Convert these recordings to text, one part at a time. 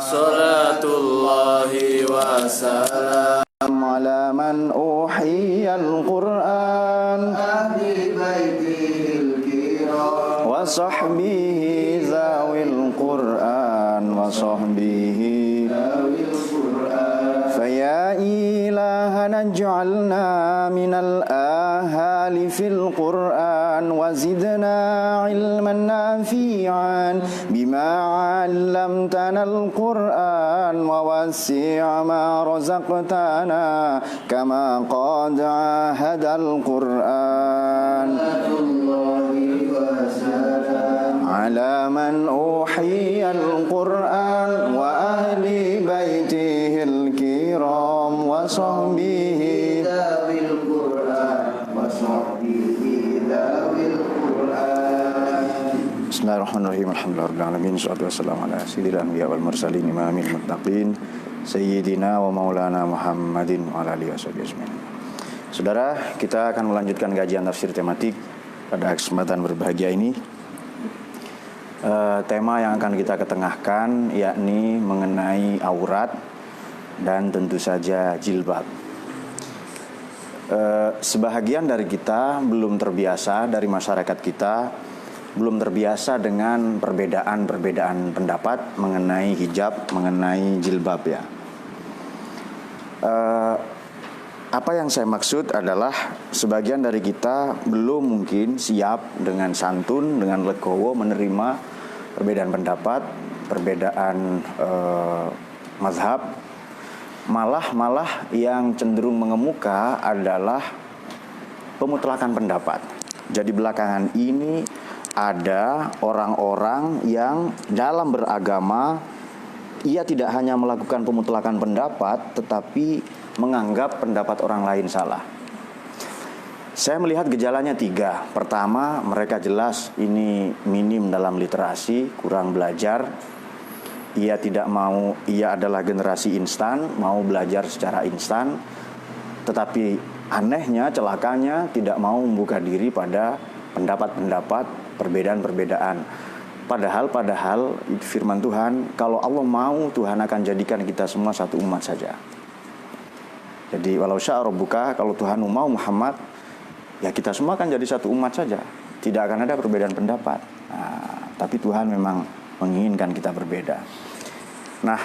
salatullahi wa salam ala man uhiyal Qur'an ahli baitihil kiram wa sahbihi zawil Qur'an wa sahbihi zawil Qur'an faya ilahana ij'alna minal ahali fil Qur'an wa zidna ilman nafi'an bima 'allamtana al-Qur'an wa wasi' ma razaqtana kama qad 'ahada al-Qur'an ala man uhiya al-Qur'an wa ahli baitihil kiram wa sahbihi zawil Qur'an wa sahbihi zawil Qur'an. Bismillahirrahmanirrahim. Alhamdulillahirabbil alamin. Wassalatu wassalamu ala sayyidil anbiya wal mursalin imamil muttaqin sayyidina wa maulana Muhammadin wa ala alihi washabihi ajmain. Saudara, kita akan melanjutkan kajian tafsir tematik pada kesempatan berbahagia ini. Tema yang akan kita ketengahkan yakni mengenai aurat dan tentu saja jilbab. Sebahagian dari kita belum terbiasa, dari masyarakat kita belum terbiasa dengan perbedaan pendapat mengenai hijab, mengenai jilbab ya. Apa yang saya maksud adalah sebagian dari kita belum mungkin siap dengan santun, dengan legowo menerima perbedaan pendapat, perbedaan mazhab. Malah yang cenderung mengemuka adalah pemutlakan pendapat. Jadi belakangan ini ada orang-orang yang dalam beragama ia tidak hanya melakukan pemutlakan pendapat, tetapi menganggap pendapat orang lain salah. Saya melihat gejalanya 3. Pertama, mereka jelas ini minim dalam literasi, kurang belajar. Ia adalah generasi instan, mau belajar secara instan. Tetapi anehnya, celakanya tidak mau membuka diri pada pendapat-pendapat, perbedaan-perbedaan. Padahal firman Tuhan, kalau Allah mau, Tuhan akan jadikan kita semua satu umat saja. Jadi walau syaa rabbuka, kalau Tuhan mau Muhammad, ya kita semua akan jadi satu umat saja. Tidak akan ada perbedaan pendapat. Nah, tapi Tuhan memang menginginkan kita berbeda. Nah,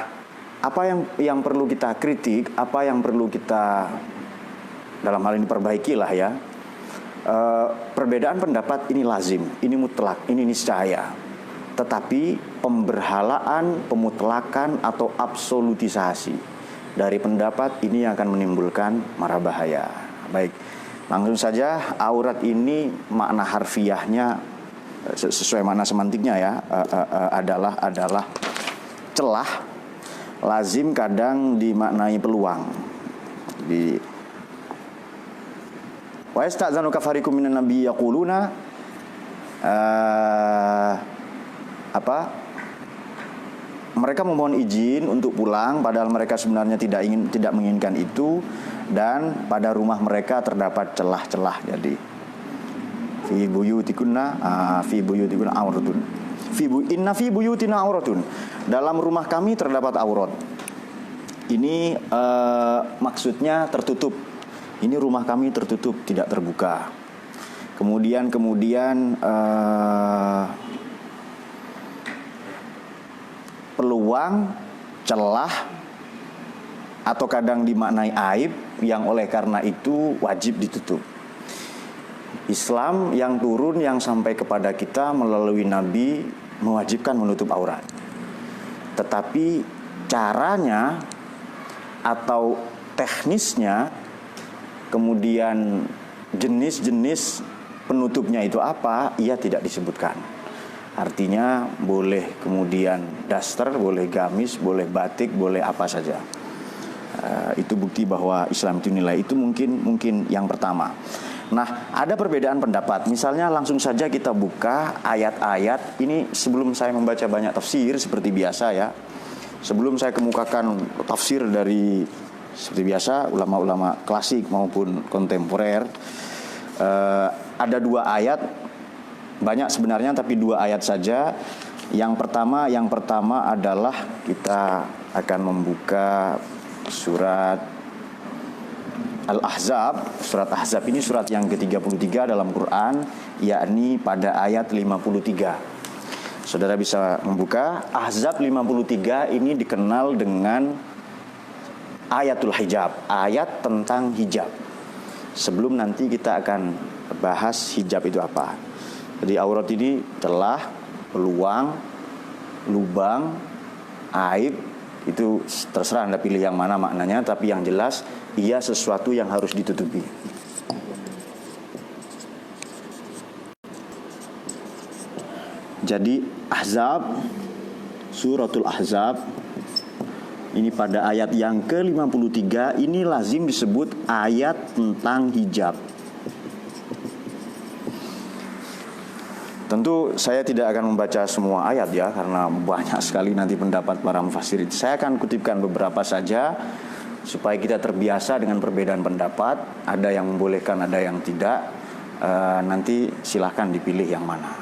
apa yang perlu kita kritik, apa yang perlu kita dalam hal ini perbaikilah ya. Perbedaan pendapat ini lazim, ini mutlak, ini niscaya. Tetapi pemberhalaan, pemutlakan atau absolutisasi dari pendapat ini akan menimbulkan mara bahaya. Baik, langsung saja, aurat ini makna harfiahnya sesuai makna semantiknya ya, adalah celah, lazim kadang dimaknai peluang. Di wa yasta'zanuka fariqum minan nabiy yaquluna mereka memohon izin untuk pulang padahal mereka sebenarnya tidak menginginkan itu, dan pada rumah mereka terdapat celah-celah. Jadi fi buyutikunna auratun. Inna fi buyutina auratun. Dalam rumah kami terdapat aurat. Ini maksudnya tertutup. Ini rumah kami tertutup, tidak terbuka. Kemudian peluang, celah, atau kadang dimaknai aib yang oleh karena itu wajib ditutup. Islam yang turun, yang sampai kepada kita melalui Nabi, mewajibkan menutup aurat. Tetapi caranya atau teknisnya, kemudian jenis-jenis penutupnya itu apa, ia tidak disebutkan. Artinya boleh kemudian daster, boleh gamis, boleh batik, boleh apa saja. Itu bukti bahwa Islam itu nilai. Itu mungkin yang pertama. Nah, ada perbedaan pendapat. Misalnya langsung saja kita buka ayat-ayat. Ini sebelum saya membaca banyak tafsir seperti biasa ya. Sebelum saya kemukakan tafsir dari seperti biasa ulama-ulama klasik maupun kontemporer, ada 2 ayat. Banyak sebenarnya tapi 2 ayat saja. Yang pertama adalah kita akan membuka surat Al-Ahzab. Surat Ahzab ini surat yang ke-33 dalam Quran, yakni pada ayat 53. Saudara bisa membuka Ahzab 53. Ini dikenal dengan ayatul hijab, ayat tentang hijab. Sebelum nanti kita akan bahas hijab itu apa. Jadi aurat ini celah, peluang, lubang, aib, itu terserah Anda pilih yang mana maknanya, tapi yang jelas ia sesuatu yang harus ditutupi. Jadi Ahzab, suratul Ahzab ini pada ayat yang ke-53 ini lazim disebut ayat tentang hijab. Tentu saya tidak akan membaca semua ayat ya, karena banyak sekali nanti pendapat para mufassir. Saya akan kutipkan beberapa saja supaya kita terbiasa dengan perbedaan pendapat. Ada yang membolehkan, ada yang tidak. Nanti silahkan dipilih yang mana.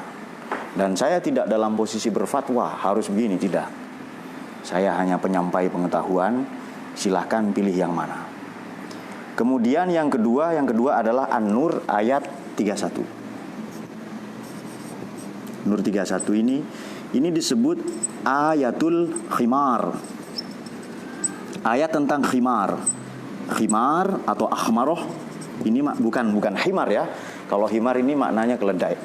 Dan saya tidak dalam posisi berfatwa harus begini, tidak. Saya hanya penyampai pengetahuan. Silahkan pilih yang mana. Kemudian yang kedua adalah An-Nur ayat 31. Nur 31 ini disebut ayatul khimar. Ayat tentang khimar. Khimar atau akhmaroh ini bukan himar ya. Kalau himar ini maknanya keledai.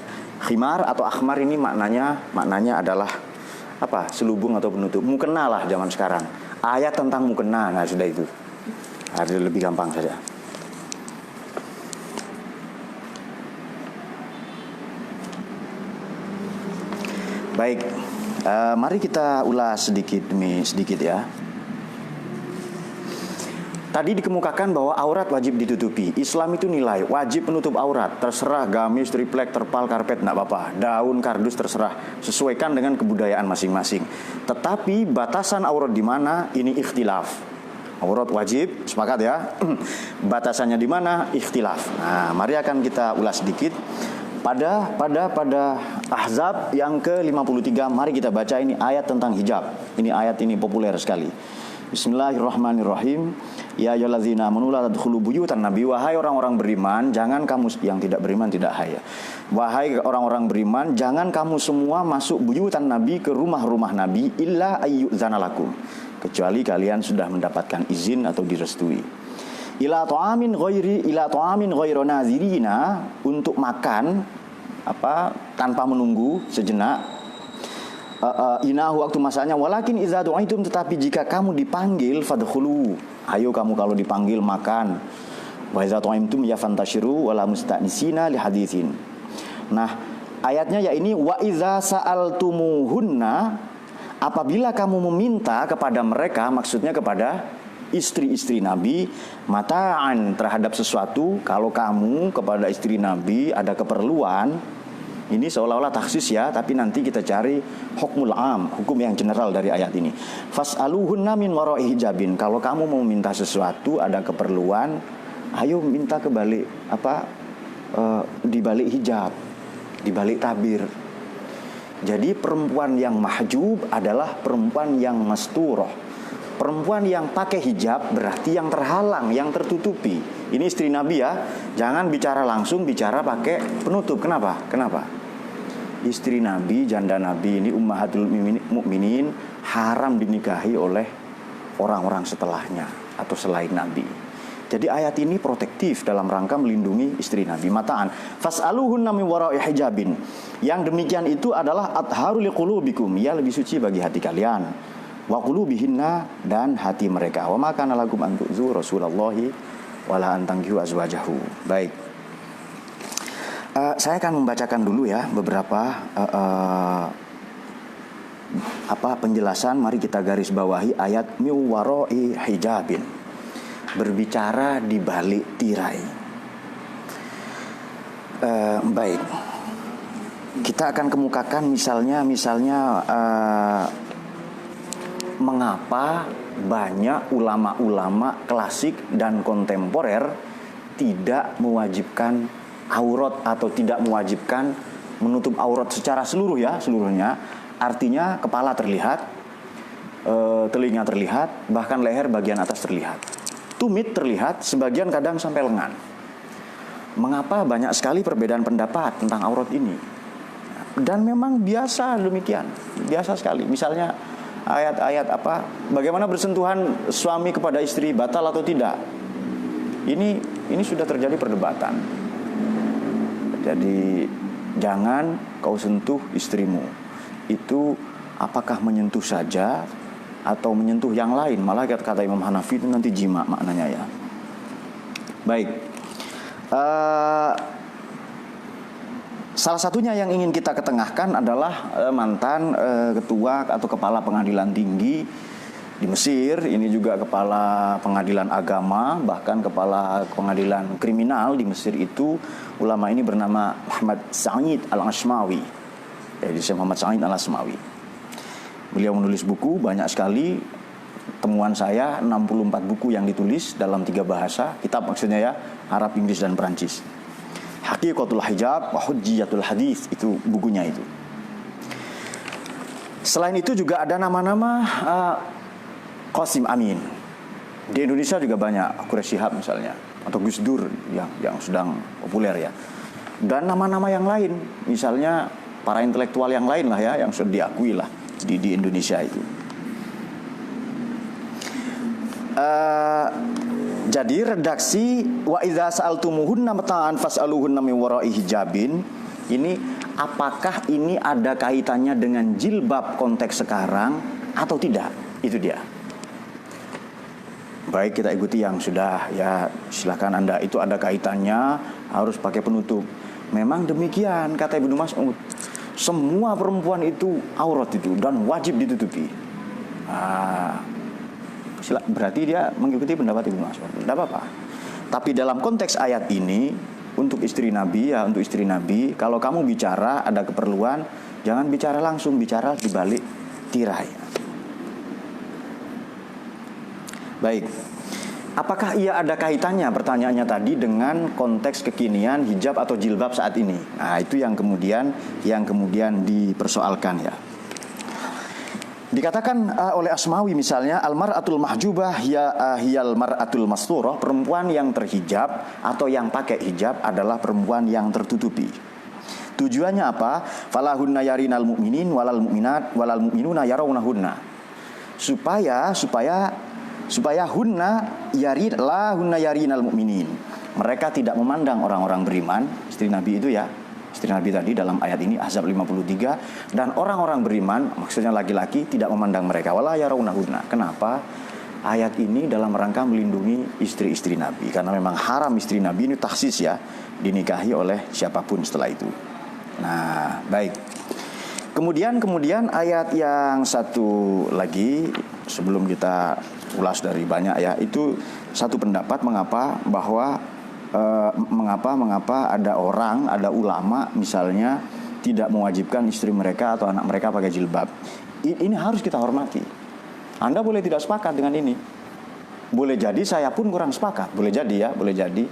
Khimar atau akhmar ini maknanya adalah apa? Selubung atau penutup. Mukena lah zaman sekarang. Ayat tentang mukena, nah sudah itu. Ada lebih gampang saja. Baik, mari kita ulas sedikit demi sedikit ya. Tadi dikemukakan bahwa aurat wajib ditutupi. Islam itu nilai wajib menutup aurat. Terserah gamis, triplek, terpal, karpet, enggak apa-apa. Daun, kardus terserah. Sesuaikan dengan kebudayaan masing-masing. Tetapi batasan aurat di mana ini ikhtilaf. Aurat wajib, sepakat ya. Batasannya di mana ikhtilaf. Nah, mari akan kita ulas sedikit. Pada Ahzab yang ke-53, mari kita baca ini ayat tentang hijab. Ini ayat ini populer sekali. Bismillahirrahmanirrahim. Ya ayyuhallazina amanu la tadkhulu buyutan nabi. Wahai orang-orang beriman, jangan kamu yang tidak beriman tidak haya. Wahai orang-orang beriman, jangan kamu semua masuk buyutan nabi, ke rumah-rumah nabi, illa ayyudzana lakum, kecuali kalian sudah mendapatkan izin atau direstui. Ila ta'amin ghairu nazirina, untuk makan tanpa menunggu sejenak. Inahu waktu masanya, walakin idza du'itum, tetapi jika kamu dipanggil fadkhulu, ayo kamu kalau dipanggil makan. Wa idza tu'imtum ya fantashiru wala musta'nisina li haditsin. Nah, ayatnya ya ini, wa idza sa'altumuhunna, apabila kamu meminta kepada mereka, maksudnya kepada istri-istri Nabi, mata'an, terhadap sesuatu. Kalau kamu kepada istri Nabi ada keperluan, ini seolah-olah taksis ya, tapi nanti kita cari hukmul am, hukum yang general dari ayat ini. Fas'aluhunna min wara'i hijabin, kalau kamu mau minta sesuatu, ada keperluan, ayo minta ke balik di balik hijab, di balik tabir. Jadi perempuan yang mahjub adalah perempuan yang masturoh. Perempuan yang pakai hijab berarti yang terhalang, yang tertutupi. Ini istri Nabi ya. Jangan bicara langsung, bicara pakai penutup. Kenapa? Istri Nabi, janda Nabi ini ummahatul mukminin, haram dinikahi oleh orang-orang setelahnya atau selain Nabi. Jadi ayat ini protektif dalam rangka melindungi istri Nabi. Mataan fas'aluhunna min wara'i hijabin. Yang demikian itu adalah atharu liqulubikum, ya lebih suci bagi hati kalian. Wa qulubihinna, dan hati mereka. Wa ma kana lakum an tu'zu Rasulullahi wala an tankihu azwajahu. Baik. Saya akan membacakan dulu ya beberapa penjelasan. Mari kita garis bawahi ayat mi wara'i hijabin. Berbicara di balik tirai. Baik. Kita akan kemukakan misalnya mengapa banyak ulama-ulama klasik dan kontemporer tidak mewajibkan aurat atau tidak mewajibkan menutup aurat secara seluruhnya. Artinya kepala terlihat, telinga terlihat, bahkan leher bagian atas terlihat. Tumit terlihat, sebagian kadang sampai lengan. Mengapa banyak sekali perbedaan pendapat tentang aurat ini? Dan memang biasa demikian, biasa sekali. Misalnya ayat-ayat apa? Bagaimana bersentuhan suami kepada istri, batal atau tidak? Ini sudah terjadi perdebatan. Jadi jangan kau sentuh istrimu. Itu apakah menyentuh saja atau menyentuh yang lain? Malah kata Imam Hanafi itu nanti jima maknanya ya. Baik. Salah satunya yang ingin kita ketengahkan adalah mantan ketua atau kepala pengadilan tinggi di Mesir. Ini juga kepala pengadilan agama, bahkan kepala pengadilan kriminal di Mesir itu. Ulama ini bernama Muhammad Sa'id Al-Ashmawi. Jadi Syekh Muhammad Sa'id Al-Ashmawi. Beliau menulis buku banyak sekali. Temuan saya 64 buku yang ditulis dalam 3 bahasa. Kitab maksudnya ya, Arab, Inggris, dan Perancis. Haqiqatul Hijab wa Hujjiyatul Hadis, itu bukunya itu. Selain itu juga ada nama-nama Qasim Amin. Di Indonesia juga banyak, Quraish Shihab misalnya, atau Gus Dur yang sedang populer ya. Dan nama-nama yang lain, misalnya para intelektual yang lain lah ya, yang sudah diakui lah di Indonesia itu. Jadi redaksi wa idza sa'altumuhunna mata'an fas'aluhunna min wara'i hijabin, ini apakah ini ada kaitannya dengan jilbab konteks sekarang atau tidak? Itu dia. Baik, kita ikuti yang sudah ya, silakan Anda. Itu ada kaitannya, harus pakai penutup. Memang demikian kata Ibnu Mas'ud. Semua perempuan itu aurat itu dan wajib ditutupi. Berarti dia mengikuti pendapat Ibnu Mas'ud. Tidak apa-apa. Tapi dalam konteks ayat ini, untuk istri Nabi ya, untuk istri Nabi, kalau kamu bicara ada keperluan, jangan bicara langsung, bicara di balik tirai. Baik. Apakah ia ada kaitannya, pertanyaannya tadi, dengan konteks kekinian hijab atau jilbab saat ini? Nah, itu yang kemudian dipersoalkan ya. Dikatakan oleh Asmawi misalnya, al-mar'atul mahjubah hiyal mar'atul masturah, perempuan yang terhijab atau yang pakai hijab adalah perempuan yang tertutupi. Tujuannya apa? Falahunna yarinal mu'minin walal mu'minat walal mu'minuna yarawnahunna. Supaya hunna yarinal mu'minin. Mereka tidak memandang orang-orang beriman, istri Nabi itu ya. Istri Nabi tadi dalam ayat ini Ahzab 53, dan orang-orang beriman maksudnya laki-laki tidak memandang mereka wala yarawnahunna. Kenapa? Ayat ini dalam rangka melindungi istri-istri Nabi, karena memang haram istri Nabi ini taksis ya, dinikahi oleh siapapun setelah itu. Nah, baik. Kemudian ayat yang satu lagi sebelum kita ulas dari banyak ya, itu satu pendapat mengapa ada ulama misalnya tidak mewajibkan istri mereka atau anak mereka pakai jilbab. Ini harus kita hormati. Anda boleh tidak sepakat dengan ini. Boleh jadi saya pun kurang sepakat. Boleh jadi ya, boleh jadi.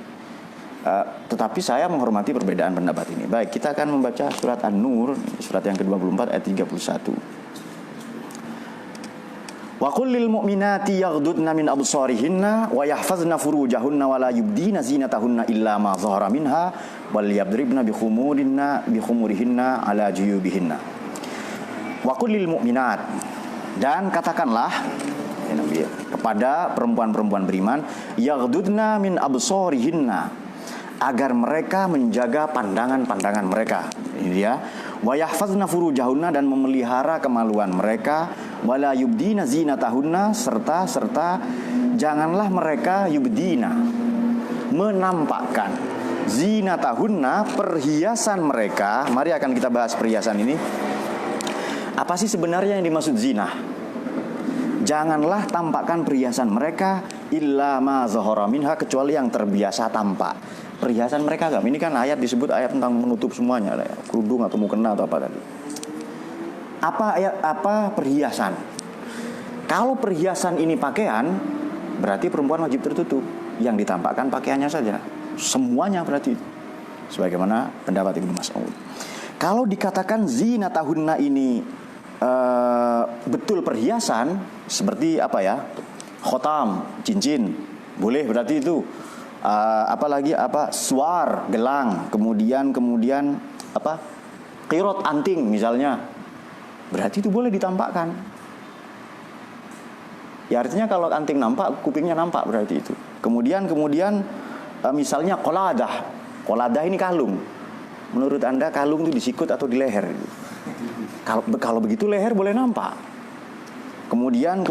Tetapi saya menghormati perbedaan pendapat ini. Baik, kita akan membaca surat An-Nur, surat yang ke-24 ayat 31. Wa qul lil mu'minati yaghdudna min absarihinna wa yahfazna furujahunna wa la yubdina zinatahunna illa ma dhahara minha wal yadribna bi khumurihinna ala juyubihinna. Wa qul lil mu'minat, dan katakanlah ya Nabi, kepada perempuan-perempuan beriman, yaghdudna min absarihinna, agar mereka menjaga pandangan-pandangan mereka. Ini dia. Wa yahfazna furujahunna, dan memelihara kemaluan mereka. Wala yubdina zinatahunna, serta janganlah mereka yubdina, menampakkan zinatahunna, perhiasan mereka. Mari akan kita bahas perhiasan ini. Apa sih sebenarnya yang dimaksud zina? Janganlah tampakkan perhiasan mereka illa ma zahara minha, kecuali yang terbiasa tampak. Perhiasan mereka agak. Ini kan ayat disebut ayat tentang menutup semuanya, kerudung atau mukena atau apa tadi. Apa perhiasan? Kalau perhiasan ini pakaian, berarti perempuan wajib tertutup. Yang ditampakkan pakaiannya saja. Semuanya berarti. Sebagaimana pendapat Ibnu Mas'ud. Kalau dikatakan zinatahunna ini betul perhiasan seperti apa ya, khotam, cincin, boleh berarti itu. Apalagi suar, gelang, kemudian qirot, anting misalnya, berarti itu boleh ditampakkan. Ya artinya kalau anting nampak, kupingnya nampak berarti itu. Kemudian misalnya qoladah ini kalung. Menurut Anda kalung itu di sikut atau di leher? Kalau begitu leher boleh nampak. Kemudian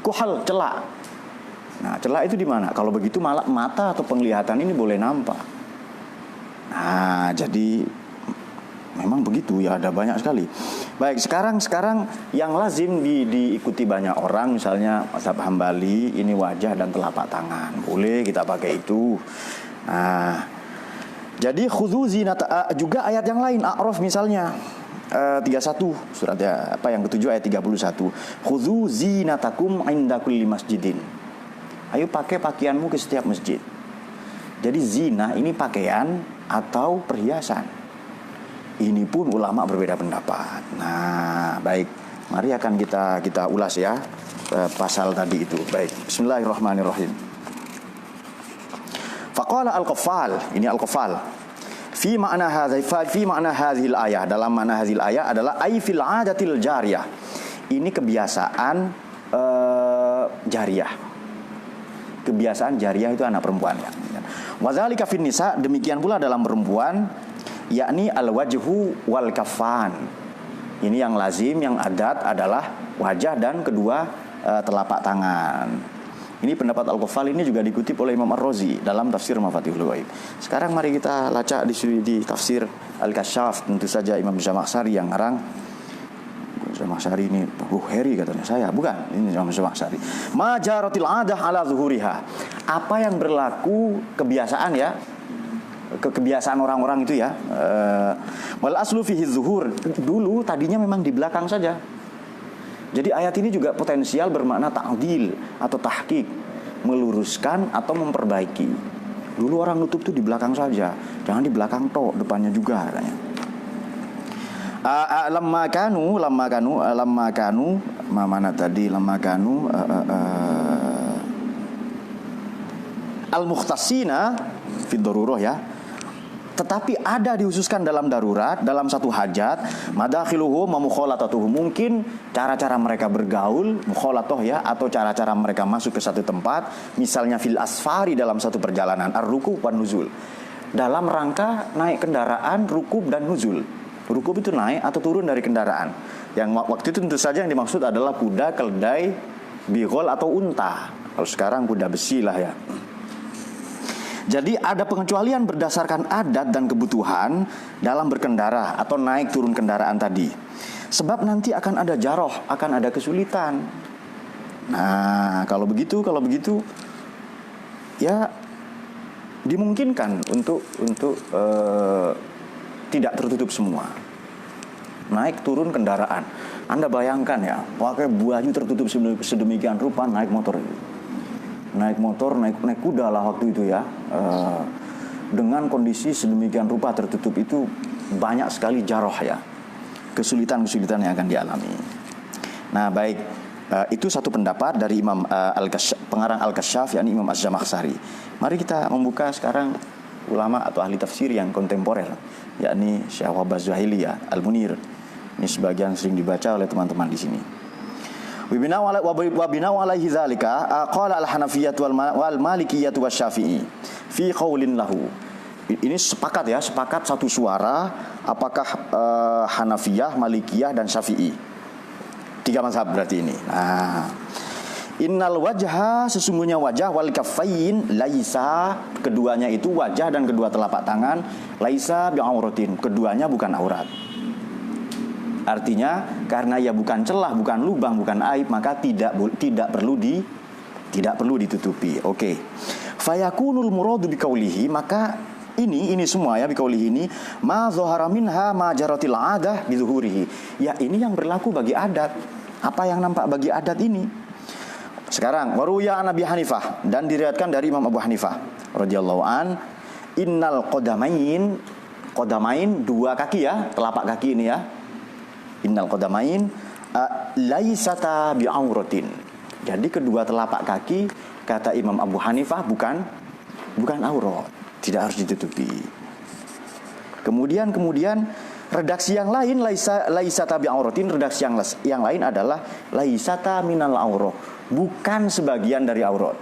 kuhal, celak. Nah, celak itu di mana? Kalau begitu malah mata atau penglihatan ini boleh nampak. Nah, jadi memang begitu ya, ada banyak sekali. Baik, sekarang yang lazim diikuti banyak orang, misalnya mazhab Hambali, ini wajah dan telapak tangan. Boleh kita pakai itu. Nah, jadi khudzu zinata, juga ayat yang lain, A'raf misalnya 31 suratnya yang ke-7 ayat 31. Khudzu zinatakum inda kulli masjidin. Ayo pakai pakaianmu ke setiap masjid. Jadi zina ini pakaian atau perhiasan. Ini pun ulama berbeda pendapat. Nah, baik. Mari akan kita ulas ya pasal tadi itu. Baik. Bismillahirrahmanirrahim. Faqala al-Qaffal, ini al-Qaffal. Fi ma'na hadhil ayah, dalam makna hadhil ayah adalah ai fil 'adatil jariyah. Ini kebiasaan jariyah. Kebiasaan jariyah itu anak perempuan ya. Wadzalika fin nisa, demikian pula dalam perempuan, yakni al-wajhu wal kaffan. Ini yang lazim, yang adat adalah wajah dan kedua telapak tangan. Ini pendapat Al-Qaffal, ini juga dikutip oleh Imam Ar-Razi dalam tafsir Mafatihul Ghaib. Sekarang mari kita lacak di tafsir Al-Kasyaf, tentu saja Imam Zamakhsyari yang ngarang. Zamakhsyari ini Heri katanya, saya bukan, ini Imam Zamakhsyari. Majaratil adah ala zuhuriha. Apa yang berlaku kebiasaan ya, kebiasaan orang-orang itu ya. Wal aslu fihi zuhur. Dulu tadinya memang di belakang saja. Jadi ayat ini juga potensial bermakna ta'dil atau tahqiq, meluruskan atau memperbaiki. Dulu orang nutup tuh di belakang saja, jangan di belakang tok, depannya juga katanya. Lamma kanu mana tadi lamma kanu al-mukhtasina fi darurah ya. Tetapi ada dihususkan dalam darurat, dalam satu hajat, madakhiluhum wa mukhalatatuhum. Mungkin cara-cara mereka bergaul, mukhalatoh ya, atau cara-cara mereka masuk ke satu tempat, misalnya fil asfari, dalam satu perjalanan, ar-rukub wan nuzul. Dalam rangka naik kendaraan, rukub dan nuzul. Rukub itu naik atau turun dari kendaraan. Yang waktu itu tentu saja yang dimaksud adalah kuda, keldai, bigol atau unta. Kalau sekarang kuda besi lah ya. Jadi ada pengecualian berdasarkan adat dan kebutuhan dalam berkendara atau naik turun kendaraan tadi. Sebab nanti akan ada jaroh, akan ada kesulitan. Nah, kalau begitu ya dimungkinkan untuk tidak tertutup semua. Naik turun kendaraan. Anda bayangkan ya, pakai baju tertutup sedemikian rupa naik motor. Naik kuda lah waktu itu ya. Dengan kondisi sedemikian rupa tertutup itu banyak sekali jaroh ya. Kesulitan-kesulitan yang akan dialami. Nah, baik, itu satu pendapat dari Imam pengarang Al-Kasyaf, yakni Imam Az-Zamakhsyari. Mari kita membuka sekarang ulama atau ahli tafsir yang kontemporer, yakni Syekh Wahbah Zuhaili ya, Al-Munir. Ini sebagian sering dibaca oleh teman-teman di sini. Wabina alaihi zalika qala al-Hanafiyyah wal Malikiyyah wasy-Syafi'i fi qaulin lahu. Ini sepakat satu suara apakah Hanafiyah, Malikiyah dan Syafi'i. 3 mazhab berarti ini. Nah, innal wajha, sesungguhnya wajah, wal kaffain laisa, keduanya itu wajah dan kedua telapak tangan, laisa bi'auratin, keduanya bukan aurat. Artinya karena ya bukan celah, bukan lubang, bukan aib, maka tidak perlu ditutupi. Oke. Fayakunul muradu biqaulihi, maka ini semua ya, biqaulihi ini ma zahara minha ma jaratil adah bi zuhurihi. Ya, ini yang berlaku bagi adat. Apa yang nampak bagi adat ini? Sekarang waruya an Abi Hanifah, dan diriwayatkan dari Imam Abu Hanifah radhiyallahu an, innal qadamain 2 kaki ya, telapak kaki ini ya. Innal qadamain laisata bi'auratin. Jadi kedua telapak kaki kata Imam Abu Hanifah bukan aurat, tidak harus ditutupi. Kemudian redaksi yang lain laisata bi'auratin, redaksi yang lain adalah laisata minal aurah, bukan sebagian dari aurat.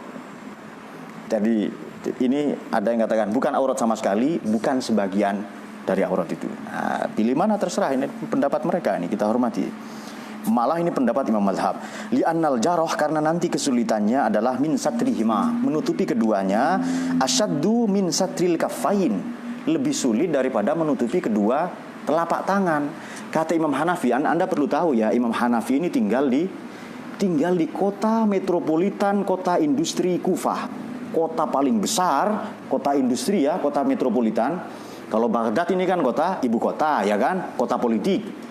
Jadi ini ada yang katakan bukan aurat sama sekali, bukan sebagian dari aurat itu. Nah, pilih mana terserah, ini pendapat mereka, ini kita hormati. Malah ini pendapat Imam Mazhab. Li'annal jarah, karena nanti kesulitannya adalah min satrihima, menutupi keduanya, asyaddu min satril kafain, lebih sulit daripada menutupi kedua telapak tangan. Kata Imam Hanafi, Anda perlu tahu ya, Imam Hanafi ini tinggal di kota metropolitan, kota industri Kufah, kota paling besar, kota industri ya, kota metropolitan. Kalau Baghdad ini kan kota ibu kota ya kan, kota politik.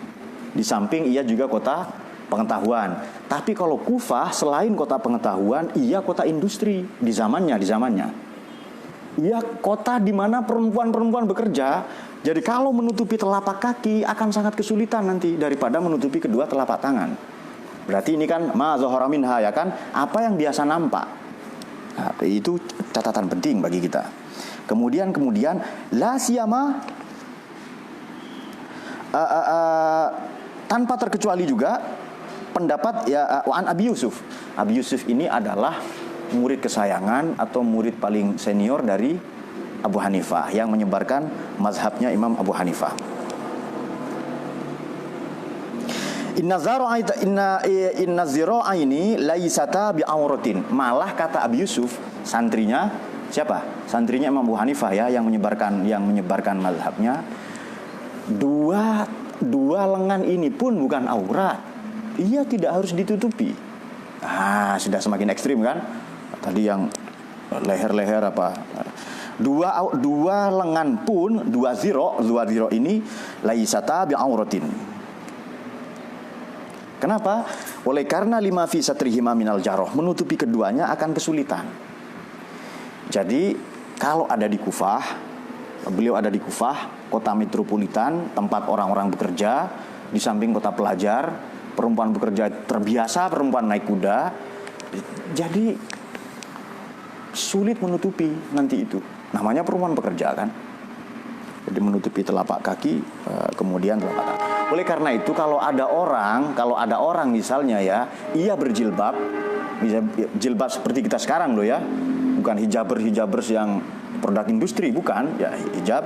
Di samping ia juga kota pengetahuan. Tapi kalau Kufah selain kota pengetahuan, ia kota industri di zamannya. Ia kota di mana perempuan bekerja. Jadi kalau menutupi telapak kaki akan sangat kesulitan nanti daripada menutupi kedua telapak tangan. Berarti ini kan ma zahara minha ya kan, apa yang biasa nampak. Nah, itu catatan penting bagi kita. Kemudian la siyama tanpa terkecuali juga pendapat ya an Abi Yusuf. Abi Yusuf ini adalah murid kesayangan atau murid paling senior dari Abu Hanifah yang menyebarkan mazhabnya Imam Abu Hanifah. Inna zira'aini laisata bi'auratin. Malah kata Abi Yusuf, santrinya siapa? Santrinya Imam Abu Hanifah ya, yang menyebarkan mazhabnya. Dua lengan ini pun bukan aurat. Ia tidak harus ditutupi. Sudah semakin ekstrim kan? Tadi yang leher apa? Dua lengan pun, dua ziro ini laisata bi'auratin. Kenapa? Oleh karena lima fi satrihima minal jarah, menutupi keduanya akan kesulitan. Jadi kalau ada di Kufah, beliau ada di Kufah, kota metropolitan, tempat orang-orang bekerja, di samping kota pelajar, perempuan bekerja terbiasa, perempuan naik kuda. Jadi sulit menutupi nanti itu. Namanya perempuan bekerja kan. Jadi menutupi telapak kaki, kemudian telapak tangan. Oleh karena itu kalau ada orang misalnya ya, ia berjilbab, jilbab seperti kita sekarang loh ya, bukan hijabers yang produk industri, bukan ya, hijab.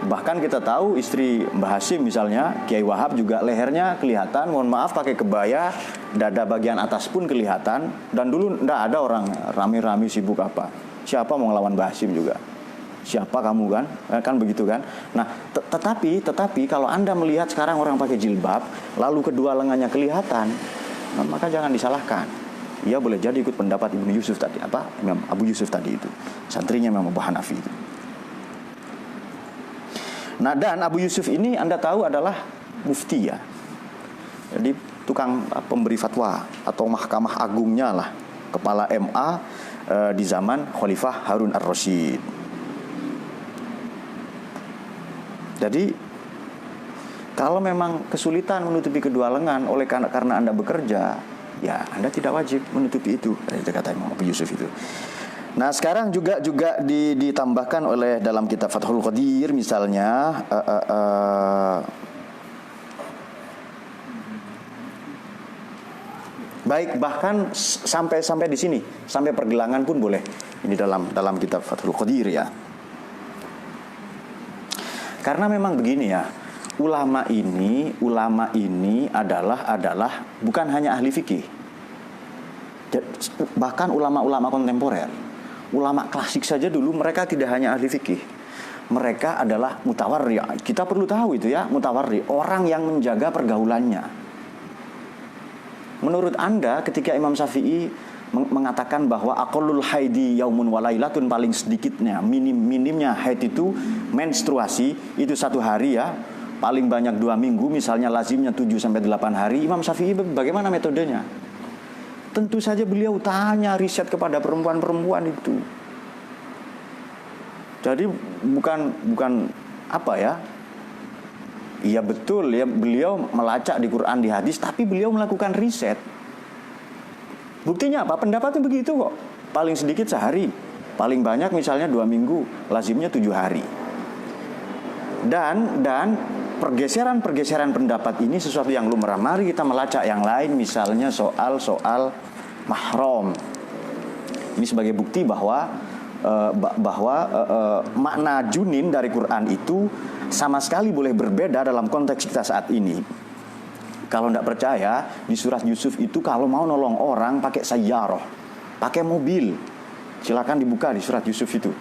Bahkan kita tahu istri Mbah Hasim misalnya, Kiai Wahab juga lehernya kelihatan, mohon maaf pakai kebaya, dada bagian atas pun kelihatan. Dan dulu enggak ada orang rame-rame sibuk apa. Siapa mau ngelawan Mbah Hasim juga? Siapa kamu kan? Kan begitu kan? Nah, tetapi kalau Anda melihat sekarang orang pakai jilbab, lalu kedua lengannya kelihatan, maka jangan disalahkan. Ia boleh jadi ikut pendapat Ibnu Yusuf tadi, Imam Abu Yusuf tadi itu, santrinya Imam Abu Hanafi itu. Nah, dan Abu Yusuf ini Anda tahu adalah mufti ya. Jadi tukang pemberi fatwa atau mahkamah agungnya lah, kepala MA di zaman Khalifah Harun ar-Rasyid. Jadi kalau memang kesulitan menutupi kedua lengan karena Anda bekerja, ya Anda tidak wajib menutupi itu. Itu kata Imam Abu Yusuf itu. Nah, sekarang juga ditambahkan oleh dalam kitab Fathul Qadir misalnya baik bahkan sampai di sini, sampai pergelangan pun boleh. Ini dalam kitab Fathul Qadir ya. Karena memang begini ya, ulama ini adalah bukan hanya ahli fikih, bahkan ulama-ulama kontemporer, ulama klasik saja dulu mereka tidak hanya ahli fikih, mereka adalah mutawarri. Kita perlu tahu itu ya, mutawarri, orang yang menjaga pergaulannya. Menurut Anda ketika Imam Syafi'i mengatakan bahwa aqallul haidi yaumun walailatun, paling sedikitnya minimnya haid itu menstruasi itu 1 hari ya, paling banyak 2 minggu, misalnya lazimnya 7-8 hari. Imam Syafi'i bagaimana metodenya? Tentu saja beliau tanya, riset kepada perempuan-perempuan itu. Jadi bukan apa ya, Iya betul ya, beliau melacak di Quran, di hadis, tapi beliau melakukan riset. Buktinya apa? Pendapatnya begitu kok. Paling sedikit sehari, paling banyak misalnya 2 minggu, lazimnya 7 hari. Dan pergeseran pendapat ini sesuatu yang lumrah. Mari kita melacak yang lain, misalnya soal mahram. Ini sebagai bukti bahwa makna junin dari Quran itu sama sekali boleh berbeda dalam konteks kita saat ini. Kalau tidak percaya, di surat Yusuf itu kalau mau nolong orang pakai sayyarah, pakai mobil. Silakan dibuka di surat Yusuf itu.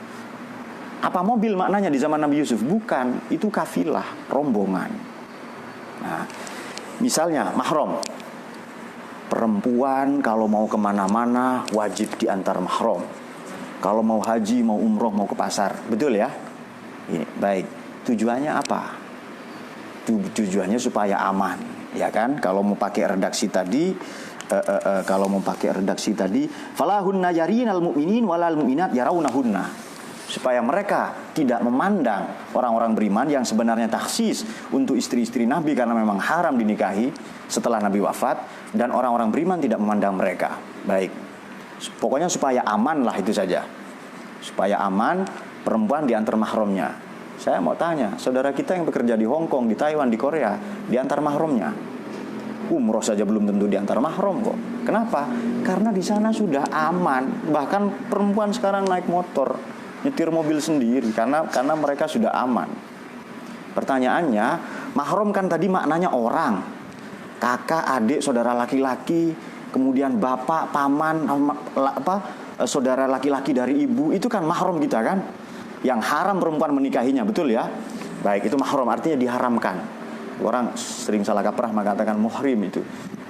Apa mobil maknanya di zaman Nabi Yusuf? Bukan, itu kafilah, rombongan. Nah, misalnya mahram. Perempuan kalau mau kemana-mana wajib diantar mahram. Kalau mau haji, mau umroh, mau ke pasar. Betul ya? Ini, baik. Tujuannya apa? Tujuannya supaya aman, ya kan? Kalau mau pakai redaksi tadi, falahunna yarinal mu'minin walal mu'minat yarawnahunna. Supaya mereka tidak memandang orang-orang beriman yang sebenarnya taksis untuk istri-istri Nabi karena memang haram dinikahi setelah Nabi wafat, dan orang-orang beriman tidak memandang mereka. Baik. Pokoknya supaya aman lah, itu saja. Supaya aman, perempuan diantar mahramnya. Saya mau tanya, saudara kita yang bekerja di Hong Kong, di Taiwan, di Korea, diantar mahramnya. Umroh saja belum tentu diantar mahram kok. Kenapa? Karena di sana sudah aman. Bahkan perempuan sekarang naik motor, nyetir mobil sendiri karena mereka sudah aman. Pertanyaannya, mahram kan tadi maknanya orang, kakak, adik, saudara laki-laki, kemudian bapak, paman, saudara laki-laki dari ibu, itu kan mahram kita kan, yang haram perempuan menikahinya, betul ya? Baik, itu mahram artinya diharamkan. Orang sering salah kaprah mengatakan muhrim itu.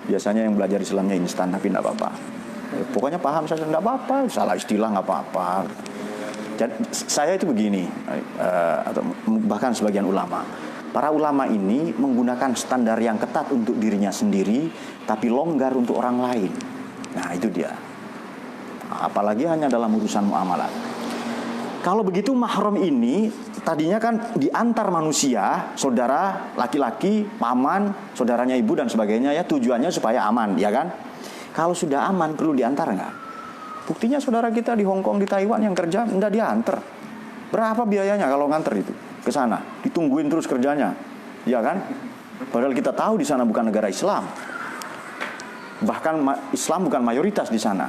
Biasanya yang belajar Islamnya instan, tapi tidak apa-apa. Pokoknya paham saja, tidak apa-apa, salah istilah nggak apa-apa. Dan saya itu begini, atau bahkan sebagian ulama, para ulama ini menggunakan standar yang ketat untuk dirinya sendiri, tapi longgar untuk orang lain. Nah itu dia. Apalagi hanya dalam urusan muamalat. Kalau begitu mahram ini tadinya kan diantar manusia, saudara laki-laki, paman, saudaranya ibu dan sebagainya ya, tujuannya supaya aman, ya kan? Kalau sudah aman perlu diantar nggak? Buktinya saudara kita di Hong Kong, di Taiwan yang kerja enggak diantar. Berapa biayanya kalau nganter itu ke sana? Ditungguin terus kerjanya, ya kan? Padahal kita tahu di sana bukan negara Islam. Bahkan Islam bukan mayoritas di sana.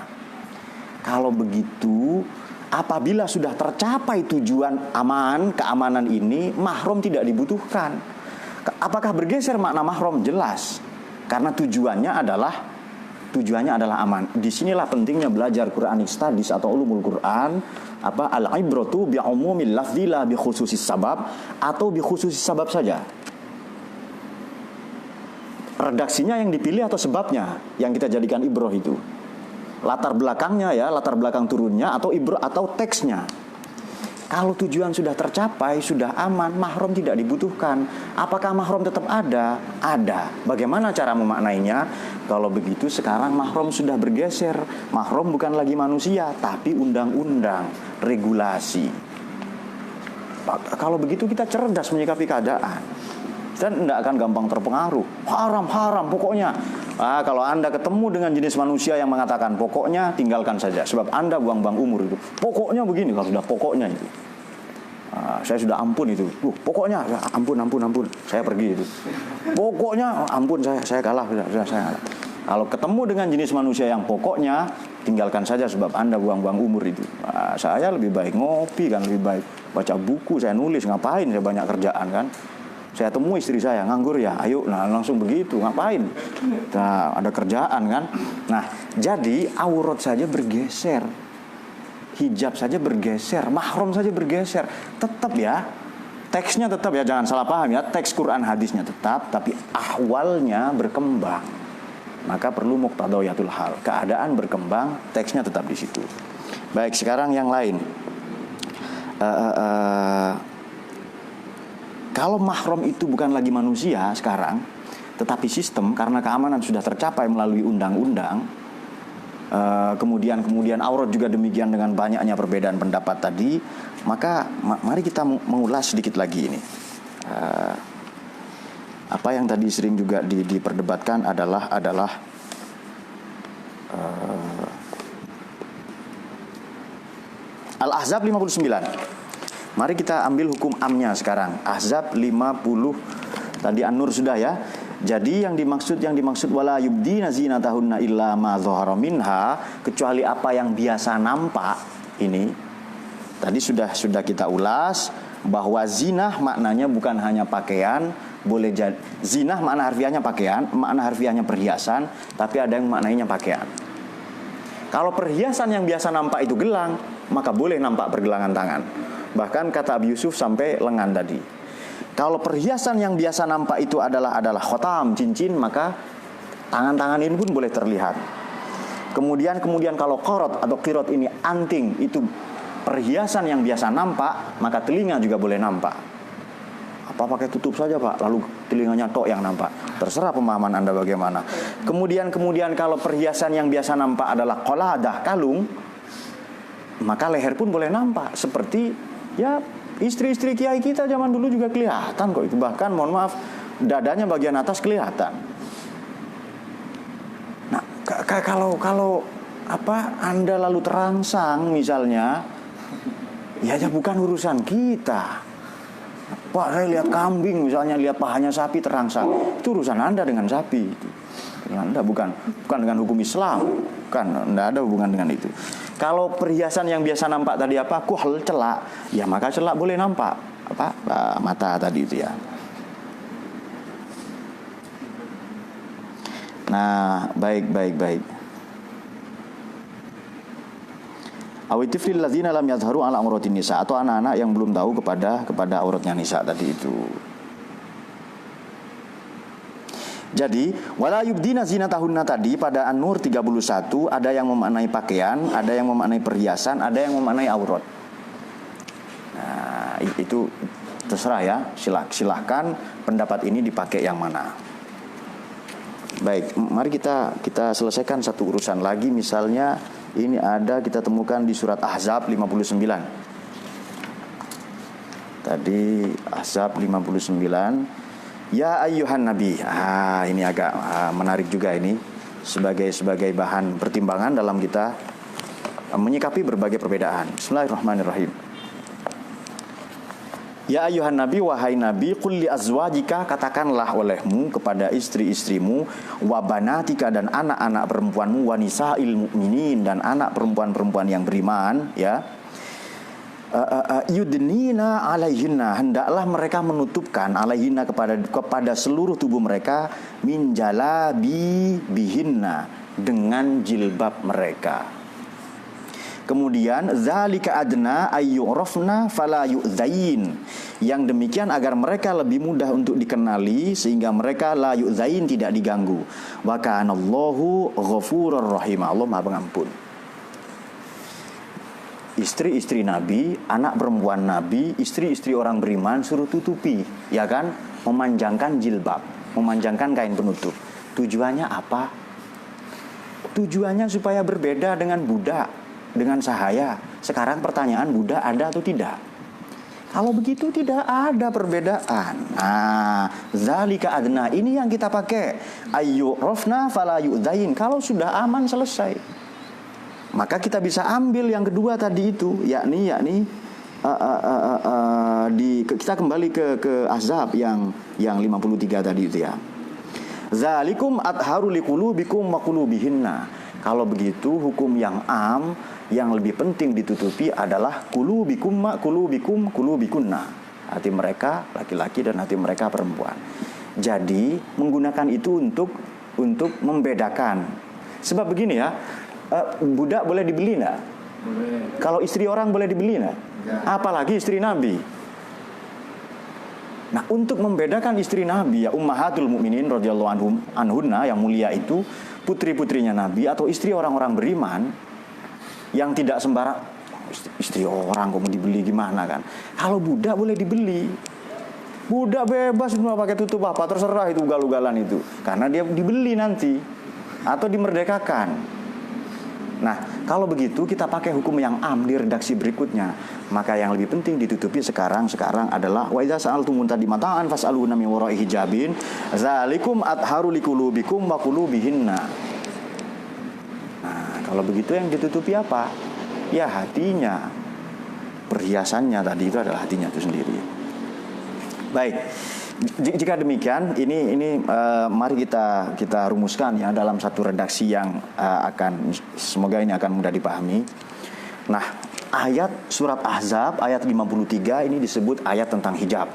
Kalau begitu, apabila sudah tercapai tujuan aman, keamanan ini, mahram tidak dibutuhkan. Apakah bergeser makna mahram? Jelas. Karena tujuannya adalah aman. Disinilah pentingnya belajar Quranic Studies atau ulumul Quran. Al-ibratu bi'umumil lafzi la bi khususis sabab, atau bi khususis sabab saja. Redaksinya yang dipilih atau sebabnya yang kita jadikan ibroh itu. Latar belakangnya ya, latar belakang turunnya atau ibroh atau teksnya. Kalau tujuan sudah tercapai, sudah aman, mahram tidak dibutuhkan. Apakah mahram tetap ada? Ada. Bagaimana cara memaknainya? Kalau begitu sekarang mahram sudah bergeser. Mahram bukan lagi manusia, tapi undang-undang, regulasi. Kalau begitu kita cerdas menyikapi keadaan. Dan tidak akan gampang terpengaruh. Haram, pokoknya. Kalau Anda ketemu dengan jenis manusia yang mengatakan pokoknya, tinggalkan saja. Sebab Anda buang-buang umur itu. Pokoknya begini, kalau sudah pokoknya itu. Saya sudah ampun itu. Pokoknya, ya, ampun. Saya pergi itu. Pokoknya, ampun saya kalah. Sudah saya kalah. Kalau ketemu dengan jenis manusia yang pokoknya, tinggalkan saja sebab Anda buang-buang umur itu. Saya lebih baik ngopi kan, lebih baik baca buku, saya nulis, ngapain saya banyak kerjaan kan. Saya temui istri saya, nganggur ya, ayo, nah langsung begitu, ngapain? Nah, ada kerjaan kan. Nah, jadi aurat saja bergeser, hijab saja bergeser, mahram saja bergeser. Tetap ya, teksnya tetap ya, jangan salah paham ya, teks Quran hadisnya tetap, tapi ahwalnya berkembang. Maka perlu muqtadayatul hal, keadaan berkembang, teksnya tetap di situ. Baik, sekarang yang lain. Kalau mahram itu bukan lagi manusia sekarang, tetapi sistem, karena keamanan sudah tercapai melalui undang-undang, kemudian aurat juga demikian dengan banyaknya perbedaan pendapat tadi, maka mari kita mengulas sedikit lagi ini. Apa yang tadi sering juga diperdebatkan adalah Al-Ahzab 59. Mari kita ambil hukum amnya sekarang. Ahzab 50. Tadi An-Nur sudah ya. Jadi yang dimaksud wala yubdina zinatahunna illa ma dhahara minha, kecuali apa yang biasa nampak. Ini tadi sudah kita ulas bahwa zinah maknanya bukan hanya pakaian, boleh jadi zinah makna harfiahnya pakaian, makna harfiahnya perhiasan, tapi ada yang maknanya pakaian. Kalau perhiasan yang biasa nampak itu gelang, maka boleh nampak pergelangan tangan. Bahkan kata Abi Yusuf sampai lengan tadi. Kalau perhiasan yang biasa nampak itu adalah khotam, cincin, maka tangan-tangan ini pun boleh terlihat. Kemudian kalau korot atau kirot ini anting, itu perhiasan yang biasa nampak, maka telinga juga boleh nampak. Apa pakai tutup saja Pak, lalu telinganya tok yang nampak? Terserah pemahaman Anda bagaimana. Kemudian kalau perhiasan yang biasa nampak adalah qoladah, kalung, maka leher pun boleh nampak. Seperti ya istri-istri kiai kita zaman dulu juga kelihatan kok itu. Bahkan mohon maaf, dadanya bagian atas kelihatan. Nah, kalau Anda lalu terangsang misalnya, ya bukan urusan kita. Pak, saya lihat kambing misalnya, lihat pahanya sapi terangsang, itu urusan Anda dengan sapi. Anda bukan dengan hukum Islam, Anda ada hubungan dengan itu. Kalau perhiasan yang biasa nampak tadi kuhl, celak, ya maka celak boleh nampak mata tadi itu ya. Nah, baik. Awitiflil ladzina lam yadhharu ala auratin nisa, atau anak-anak yang belum tahu kepada auratnya nisa tadi itu. Jadi wala yubdina zinatahunna tadi pada An-Nur 31 ada yang memaknai pakaian, ada yang memaknai perhiasan, ada yang memaknai aurat. Nah, itu terserah ya, silahkan pendapat ini dipakai yang mana. Baik, mari kita selesaikan satu urusan lagi. Misalnya ini ada kita temukan di surat Ahzab 59. Tadi Ahzab 59. Ya ayyuhan nabi. Ini agak menarik juga ini sebagai bahan pertimbangan dalam kita menyikapi berbagai perbedaan. Bismillahirrahmanirrahim. Ya ayyuhan nabi, wahai nabi, qul li azwajika, katakanlah olehmu kepada istri-istrimu, wa banatika, dan anak-anak perempuanmu, wa nisa'il mu'minin, dan anak perempuan-perempuan yang beriman, ya. Yudnina alaihinna, hendaklah mereka menutupkan alaihinna kepada seluruh tubuh mereka, min jalabi bihinna, dengan jilbab mereka. Kemudian zalika adna ayyurafna fala yu'zain, yang demikian agar mereka lebih mudah untuk dikenali sehingga mereka la yu'zain, tidak diganggu. Wa kanallahu ghafurur rahim, Allah Maha Pengampun. Istri-istri Nabi, anak perempuan Nabi, istri-istri orang beriman suruh tutupi, ya kan? Memanjangkan jilbab, memanjangkan kain penutup. Tujuannya apa? Tujuannya supaya berbeda dengan budak, dengan sahaya. Sekarang pertanyaan, budak ada atau tidak? Kalau begitu tidak ada perbedaan. Nah, zalika adna, ini yang kita pakai. Ayyurafna fala yu'zain. Kalau sudah aman, selesai. Maka kita bisa ambil yang kedua tadi itu, yakni kita kembali ke Ahzab yang 53 tadi itu ya. Zalikum atharu liqulubikum wa qulubihinna. Kalau begitu hukum yang am yang lebih penting ditutupi adalah qulubikum ma qulubikunna. Hati mereka laki-laki dan hati mereka perempuan. Jadi menggunakan itu untuk membedakan. Sebab begini ya, budak boleh dibeli enggak? Boleh. Kalau istri orang boleh dibeli enggak? Apalagi istri Nabi. Nah, untuk membedakan istri Nabi, ya ummahatul mukminin radhiyallahu anhunna, yang mulia itu putri-putrinya Nabi atau istri orang-orang beriman yang tidak sembarang istri orang kok mau dibeli gimana kan? Kalau budak boleh dibeli. Budak bebas mau pakai tutup apa terserah, itu ugal-ugalan itu. Karena dia dibeli nanti atau dimerdekakan. Nah, kalau begitu kita pakai hukum yang am di redaksi berikutnya. Maka yang lebih penting ditutupi sekarang adalah wa idza sa'altum tadi mata'an fas'aluna min wara'i hijabin zalikum atharu liqulubikum wa qulubihinna. Nah, kalau begitu yang ditutupi apa? Ya hatinya. Perhiasannya tadi itu adalah hatinya itu sendiri. Baik. Jika demikian, ini mari kita rumuskan ya dalam satu redaksi yang semoga ini akan mudah dipahami. Nah, ayat surat Ahzab ayat 53 ini disebut ayat tentang hijab.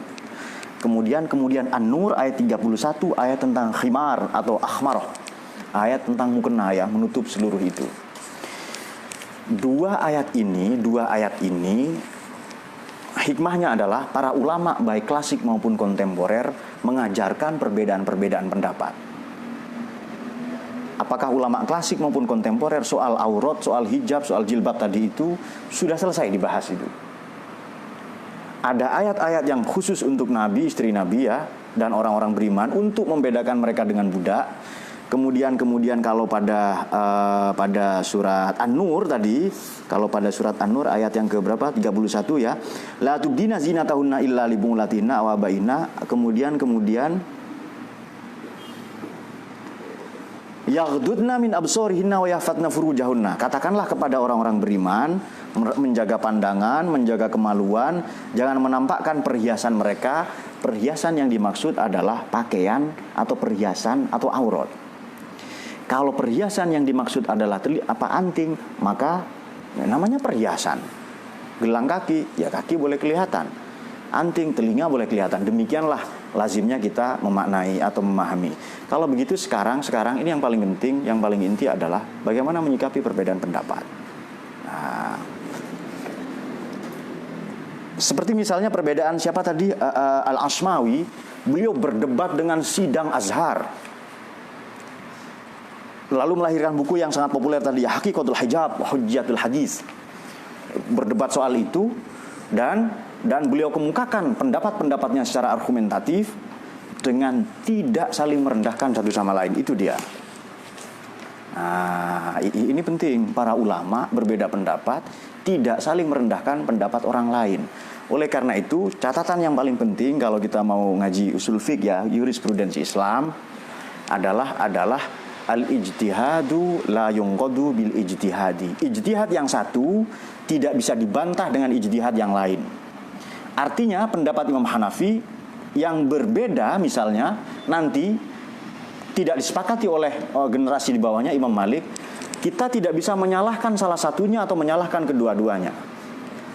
Kemudian An-Nur ayat 31 ayat tentang khimar atau akhmar. Ayat tentang mukena ya, menutup seluruh itu. Dua ayat ini hikmahnya adalah para ulama baik klasik maupun kontemporer mengajarkan perbedaan-perbedaan pendapat. Apakah ulama klasik maupun kontemporer soal aurat, soal hijab, soal jilbab tadi itu sudah selesai dibahas itu. Ada ayat-ayat yang khusus untuk Nabi, istri Nabi ya, dan orang-orang beriman untuk membedakan mereka dengan budak. Kemudian kalau pada surat An-Nur tadi, kalau pada surat An-Nur ayat yang ke berapa? 31 ya. La tubdina zinatahunna illa libulatina wa baina. Kemudian yaghdudna min absarihinna wa yahfatna furujahunna. Katakanlah kepada orang-orang beriman menjaga pandangan, menjaga kemaluan, jangan menampakkan perhiasan mereka. Perhiasan yang dimaksud adalah pakaian atau perhiasan atau aurat. Kalau perhiasan yang dimaksud adalah anting, maka namanya perhiasan. Gelang kaki, ya kaki boleh kelihatan. Anting, telinga boleh kelihatan. Demikianlah lazimnya kita memaknai atau memahami. Kalau begitu sekarang ini yang paling penting, yang paling inti adalah bagaimana menyikapi perbedaan pendapat. Nah, seperti misalnya perbedaan siapa tadi, Al-Asmawi, beliau berdebat dengan Sidang Azhar. Lalu melahirkan buku yang sangat populer tadi, Haqiqatul Hijab wa Hujjatul Hadis. Berdebat soal itu dan beliau kemukakan pendapat-pendapatnya secara argumentatif dengan tidak saling merendahkan satu sama lain. Itu dia. Nah, ini penting. Para ulama berbeda pendapat, tidak saling merendahkan pendapat orang lain. Oleh karena itu, catatan yang paling penting kalau kita mau ngaji usul fiqh ya, jurisprudensi Islam adalah al-ijtihadu la yunqadu bil ijtihadi. Ijtihad yang satu tidak bisa dibantah dengan ijtihad yang lain. Artinya pendapat Imam Hanafi yang berbeda misalnya nanti tidak disepakati oleh generasi di bawahnya Imam Malik, kita tidak bisa menyalahkan salah satunya atau menyalahkan kedua-duanya.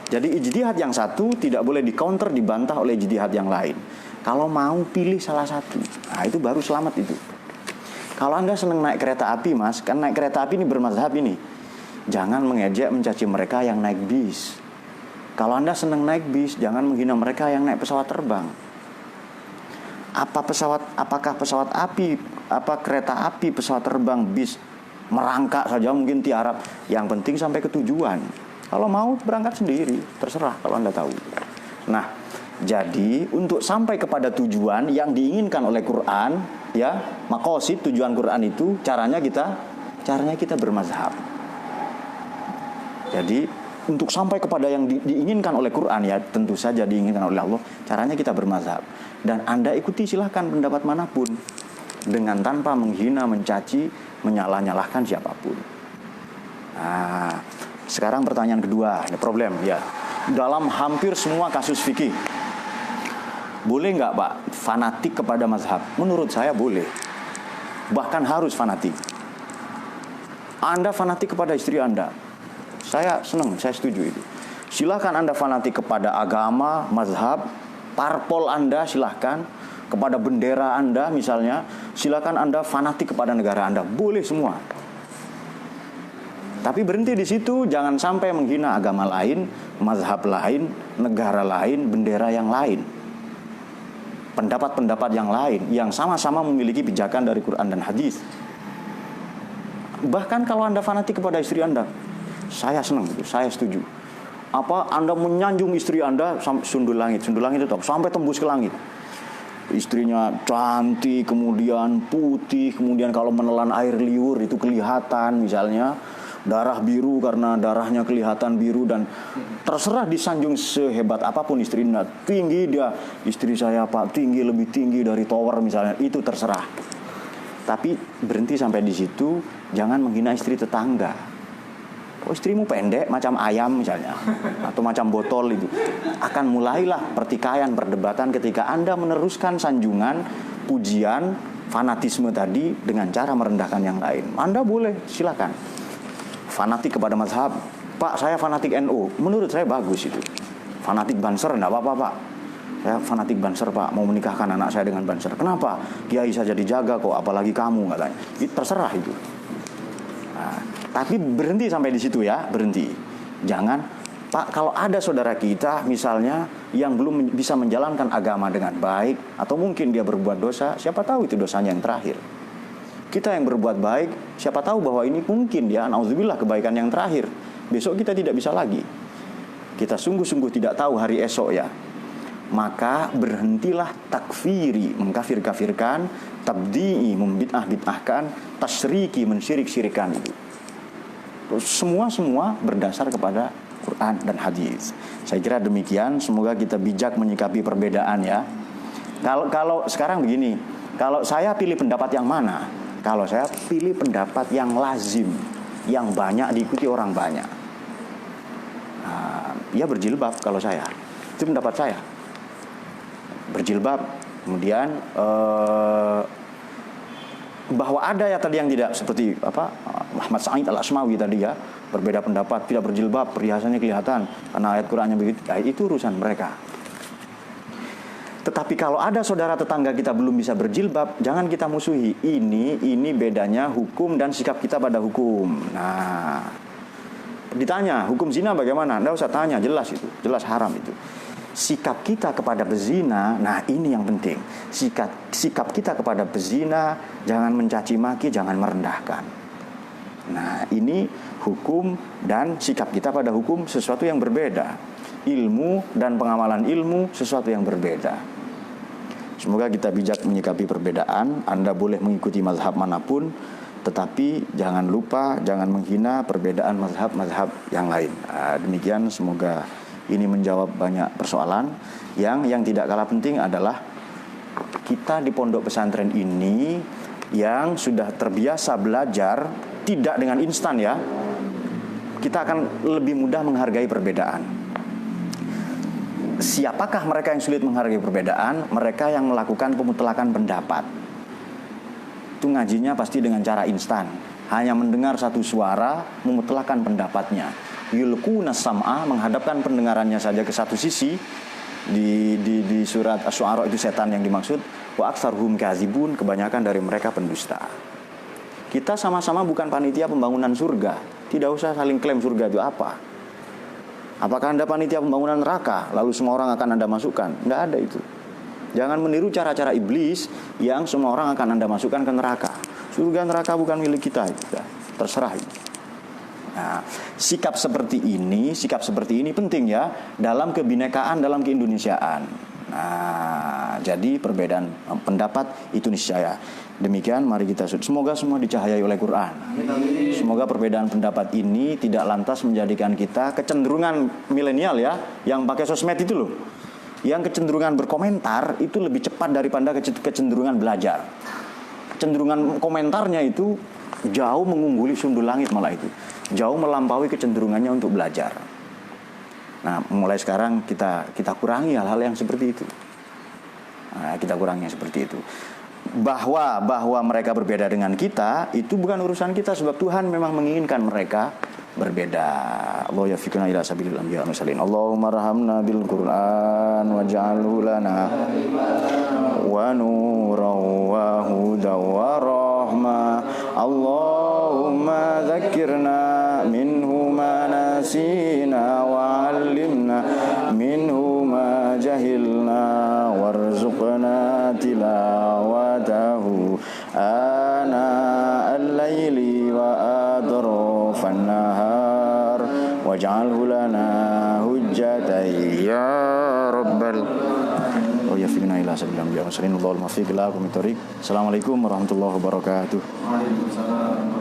Jadi ijtihad yang satu tidak boleh di-counter, dibantah oleh ijtihad yang lain. Kalau mau pilih salah satu, nah itu baru selamat itu. Kalau Anda senang naik kereta api, Mas, kan naik kereta api ini bermazhab ini. Jangan mengejek, mencaci mereka yang naik bis. Kalau Anda senang naik bis, jangan menghina mereka yang naik pesawat terbang. Apakah pesawat api, kereta api, pesawat terbang, bis, merangkak saja mungkin tiarap. Yang penting sampai ke tujuan. Kalau mau berangkat sendiri, terserah kalau Anda tahu. Nah, jadi untuk sampai kepada tujuan yang diinginkan oleh Quran, ya, maqasid tujuan Quran itu caranya kita bermazhab. Jadi untuk sampai kepada yang diinginkan oleh Quran ya, tentu saja diinginkan oleh Allah, caranya kita bermazhab. Dan Anda ikuti silahkan pendapat manapun dengan tanpa menghina, mencaci, menyalah-nyalahkan siapapun. Nah, sekarang pertanyaan kedua, ini problem ya. Dalam hampir semua kasus fikih, boleh nggak Pak fanatik kepada mazhab? Menurut saya boleh. Bahkan harus fanatik. Anda fanatik kepada istri Anda, saya senang, saya setuju itu. Silahkan Anda fanatik kepada agama, mazhab, parpol Anda silahkan. Kepada bendera Anda misalnya, silahkan Anda fanatik kepada negara Anda. Boleh semua. Tapi berhenti di situ, jangan sampai menghina agama lain, mazhab lain, negara lain, bendera yang lain. Pendapat-pendapat yang lain yang sama-sama memiliki pijakan dari Quran dan hadis. Bahkan kalau Anda fanatik kepada istri Anda, saya senang itu, saya setuju. Anda menyanjung istri Anda sundul langit itu sampai tembus ke langit. Istrinya cantik, kemudian putih, kemudian kalau menelan air liur itu kelihatan misalnya. darah biru karena darahnya kelihatan biru, dan terserah disanjung sehebat apapun istrinya, tinggi dia, istri saya Pak tinggi, lebih tinggi dari tower misalnya, itu terserah. Tapi berhenti sampai di situ, jangan menghina istri tetangga. Oh, istrimu pendek macam ayam misalnya, atau macam botol, itu akan mulailah pertikaian, perdebatan ketika Anda meneruskan sanjungan, pujian, fanatisme tadi dengan cara merendahkan yang lain. Anda boleh, silakan. Fanatik kepada mazhab, Pak saya fanatik NU, menurut saya bagus itu. Fanatik Banser, enggak apa-apa Pak. Saya fanatik Banser Pak, mau menikahkan anak saya dengan Banser. Kenapa? Kiai saja dijaga kok, apalagi kamu, katanya. Itu terserah itu. Nah, tapi berhenti sampai di situ ya, berhenti. Jangan, Pak, kalau ada saudara kita misalnya yang belum bisa menjalankan agama dengan baik, atau mungkin dia berbuat dosa, siapa tahu itu dosanya yang terakhir. Kita yang berbuat baik, siapa tahu bahwa ini mungkin ya, nauzubillah, kebaikan yang terakhir. Besok kita tidak bisa lagi. Kita sungguh-sungguh tidak tahu hari esok ya. Maka berhentilah takfiri, mengkafir-kafirkan, tabdi'i, membid'ah-bid'ahkan, tasyriki, mensyrik-syirikan itu. Terus semua berdasar kepada Quran dan hadis. Saya kira demikian. Semoga kita bijak menyikapi perbedaan ya. Kalau sekarang begini, kalau saya pilih pendapat yang mana? Kalau saya pilih pendapat yang lazim, yang banyak diikuti orang banyak. Nah, ya berjilbab kalau saya. Itu pendapat saya. Berjilbab, kemudian bahwa ada ya tadi yang tidak seperti Ahmad Sa'id Al-Asmawi tadi ya, berbeda pendapat, tidak berjilbab, perhiasannya kelihatan karena ayat Qur'annya begitu, ya, itu urusan mereka. Tetapi kalau ada saudara tetangga kita belum bisa berjilbab, jangan kita musuhi. Ini bedanya hukum dan sikap kita pada hukum. Nah, ditanya hukum zina bagaimana? Nggak usah tanya, jelas itu, jelas haram itu. Sikap kita kepada pezina, nah ini yang penting. Sikap kita kepada pezina, jangan mencaci maki, jangan merendahkan. Nah ini hukum dan sikap kita pada hukum sesuatu yang berbeda. Ilmu dan pengamalan ilmu sesuatu yang berbeda. Semoga kita bijak menyikapi perbedaan. Anda boleh mengikuti mazhab manapun, tetapi jangan lupa, jangan menghina perbedaan mazhab-mazhab yang lain. Demikian, semoga ini menjawab banyak persoalan. Yang tidak kalah penting adalah kita di pondok pesantren ini yang sudah terbiasa belajar tidak dengan instan ya, kita akan lebih mudah menghargai perbedaan. Siapakah mereka yang sulit menghargai perbedaan? Mereka yang melakukan pemutlakan pendapat. Itu ngajinya pasti dengan cara instan, hanya mendengar satu suara, memutlakan pendapatnya. Yulquna sam'a, menghadapkan pendengarannya saja ke satu sisi. Di surat Asy-Syu'ara itu setan yang dimaksud. Wa aktsarhum kadzibun, kebanyakan dari mereka pendusta. Kita sama-sama bukan panitia pembangunan surga. Tidak usah saling klaim surga itu apa. Apakah Anda panitia pembangunan neraka, lalu semua orang akan Anda masukkan? Nggak ada itu. Jangan meniru cara-cara iblis yang semua orang akan Anda masukkan ke neraka. Surga neraka bukan milik kita itu. Terserah itu. Nah, sikap seperti ini penting ya dalam kebinekaan, dalam keindonesiaan. Nah, jadi perbedaan pendapat itu niscaya. Demikian, mari kita semoga semua dicahayai oleh Quran. Semoga perbedaan pendapat ini tidak lantas menjadikan kita kecenderungan milenial ya, yang pakai sosmed itu loh. Yang kecenderungan berkomentar itu lebih cepat daripada kecenderungan belajar. Kecenderungan komentarnya itu jauh mengungguli sundul langit malah itu. Jauh melampaui kecenderungannya untuk belajar. Nah, mulai sekarang kita kurangi hal-hal yang seperti itu. Nah, kita kurangi seperti itu. Bahwa mereka berbeda dengan kita itu bukan urusan kita, sebab Tuhan memang menginginkan mereka berbeda. Allah yafiqna ila sabilil anbiya wa mursalin. Allahumma rahamna bil Qur'an waj'alhu lana wa nuran wa hudan wa rahmah. Allahumma dzakkirna minhu ma nasina wa 'allimna minhu ma jahilna warzuqna tilawatahu ana al-laili wa atrafan nahar waj'alhu lana hujjatan ya rabbal yafiqna ila sabilil anbiya wa sallallahu alaihi wa sallam. Assalamualaikum warahmatullahi wabarakatuh. Waalaikumsalam.